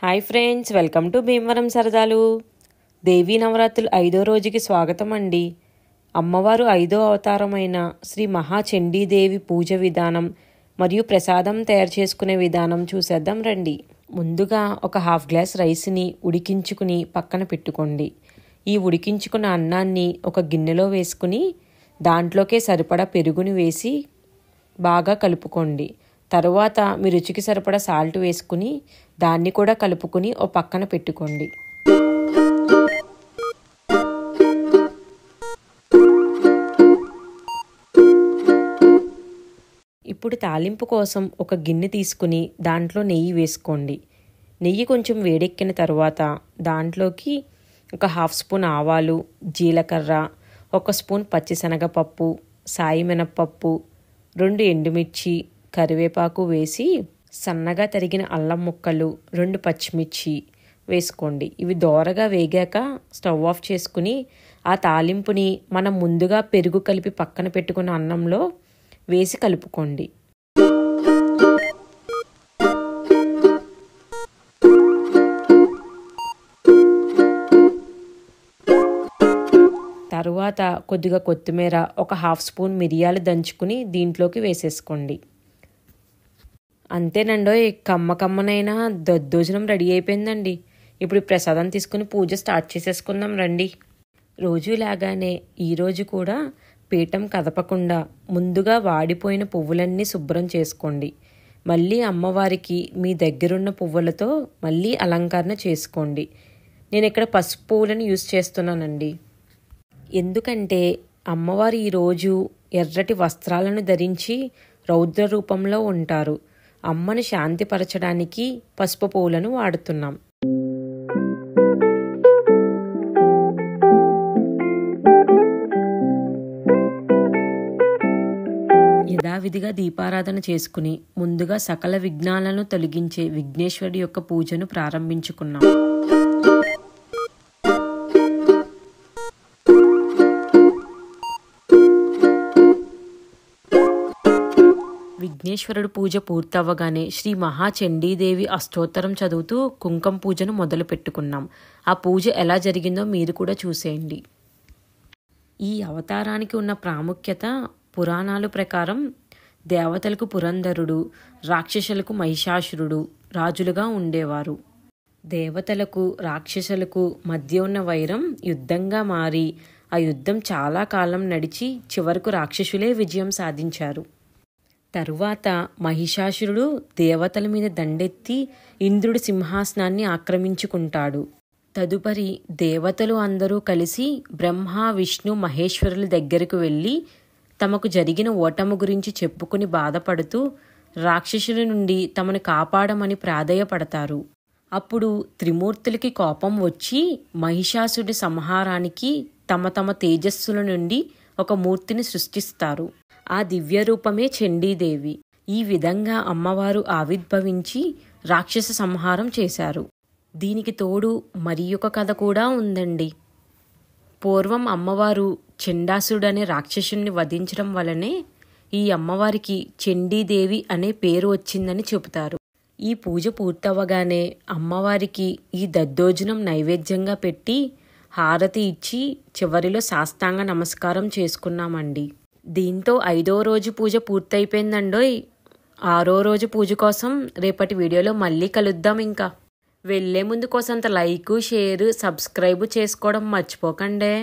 Hi friends, welcome to Bhimavaram సరదాలు. దేవీ నవరాత్రులు 5వ రోజుకి స్వాగతం అండి. అమ్మవారు 5వ అవతారమైన శ్రీ మహాచండీదేవి పూజ విధానం మరియు ప్రసాదం తయారు చేసుకునే విధానం చూసేద్దాం రండి. ముందుగా ఒక హాఫ్ గ్లాస్ రైస్ని ఉడికించుకుని పక్కన పెట్టుకోండి. ఈ ఉడికించుకున్న అన్నాన్ని ఒక గిన్నెలో వేసుకుని దాంట్లోకే సరిపడా పెరుగుని వేసి బాగా కలుపుకోండి. తరువాత మీ రుచికి సరిపడా సాల్ట్ వేసుకుని దాన్ని కూడా కలుపుకుని ఓ పక్కన పెట్టుకోండి. ఇప్పుడు తాలింపు కోసం ఒక గిన్నె తీసుకుని దాంట్లో నెయ్యి వేసుకోండి. నెయ్యి కొంచెం వేడెక్కిన తర్వాత దాంట్లోకి ఒక హాఫ్ స్పూన్ ఆవాలు, జీలకర్ర, 1 స్పూన్ పచ్చిశనగపప్పు, సాయి మినప్పప్పు, 2 ఎండుమిర్చి, కరివేపాకు వేసి సన్నగా తరిగిన అల్లం ముక్కలు, 2 పచ్చిమిర్చి వేసుకోండి. ఇవి దోరగా వేగాక స్టవ్ ఆఫ్ చేసుకుని ఆ తాలింపుని మనం ముందుగా పెరుగు కలిపి పక్కన పెట్టుకున్న అన్నంలో వేసి కలుపుకోండి. తరువాత కొద్దిగా కొత్తిమీర, ఒక హాఫ్ స్పూన్ మిరియాలు దంచుకుని దీంట్లోకి వేసేసుకోండి. అంతేనండో, కమ్మనైనా దద్దోజనం రెడీ అయిపోయిందండి. ఇప్పుడు ప్రసాదం తీసుకుని పూజ స్టార్ట్ చేసేసుకుందాం రండి. రోజులాగానే ఈరోజు కూడా పీఠం కదపకుండా ముందుగా వాడిపోయిన పువ్వులన్నీ శుభ్రం చేసుకోండి. మళ్ళీ అమ్మవారికి మీ దగ్గరున్న పువ్వులతో మళ్ళీ అలంకరణ చేసుకోండి. నేను ఇక్కడ పసుపు పువ్వులను యూజ్ చేస్తున్నానండి. ఎందుకంటే అమ్మవారు ఈరోజు ఎర్రటి వస్త్రాలను ధరించి రౌద్ర రూపంలో ఉంటారు. అమ్మను శాంతిపరచడానికి పసుపు పువ్వులను వాడుతున్నాం. యథావిధిగా దీపారాధన చేసుకుని ముందుగా సకల విఘ్నాలను తొలగించే విఘ్నేశ్వరుడి యొక్క పూజను ప్రారంభించుకున్నాం. విఘ్నేశ్వరుడు పూజ పూర్తవ్వగానే శ్రీ మహాచండీదేవి అష్టోత్తరం చదువుతూ కుంకుమ పూజను మొదలు పెట్టుకున్నాం. ఆ పూజ ఎలా జరిగిందో మీరు కూడా చూసేయండి. ఈ అవతారానికి ఉన్న ప్రాముఖ్యత పురాణాల ప్రకారం దేవతలకు పురంధరుడు, రాక్షసులకు మహిషాసురుడు రాజులుగా ఉండేవారు. దేవతలకు రాక్షసులకు మధ్య ఉన్న వైరం యుద్ధంగా మారి ఆ యుద్ధం చాలా కాలం నడిచి చివరకు రాక్షసులే విజయం సాధించారు. తరువాత మహిషాసురుడు దేవతల మీద దండెత్తి ఇంద్రుడి సింహాసనాన్ని ఆక్రమించుకుంటాడు. తదుపరి దేవతలు అందరూ కలిసి బ్రహ్మ, విష్ణు, మహేశ్వరుల దగ్గరకు వెళ్ళి తమకు జరిగిన ఓటమి గురించి చెప్పుకుని బాధపడుతూ రాక్షసుల నుండి తమను కాపాడమని ప్రాధేయపడతారు. అప్పుడు త్రిమూర్తులకి కోపం వచ్చి మహిషాసుడి సంహారానికి తమ తేజస్సుల నుండి ఒక మూర్తిని సృష్టిస్తారు. ఆ దివ్య రూపమే చండీదేవి. ఈ విధంగా అమ్మవారు ఆవిర్భవించి రాక్షస సంహారం చేశారు. దీనికి తోడు మరి ఒక కథ కూడా ఉందండి. పూర్వం అమ్మవారు చండాసుడనే రాక్షసుని వధించడం వలనే ఈ అమ్మవారికి చండీదేవి అనే పేరు వచ్చిందని చెబుతారు. ఈ పూజ పూర్తవగానే అమ్మవారికి ఈ దద్దోజనం నైవేద్యంగా పెట్టి హారతి ఇచ్చి చివరిలో సాష్టాంగ నమస్కారం చేసుకున్నామండి. దీంతో 5వ రోజు పూజ పూర్తయిపోయిందండోయ్. 6వ రోజు పూజ కోసం రేపటి వీడియోలో మళ్ళీ కలుద్దాం. ఇంకా వెళ్ళే ముందు కోసంత లైక్, షేర్, సబ్స్క్రైబ్ చేసుకోవడం మర్చిపోకండి.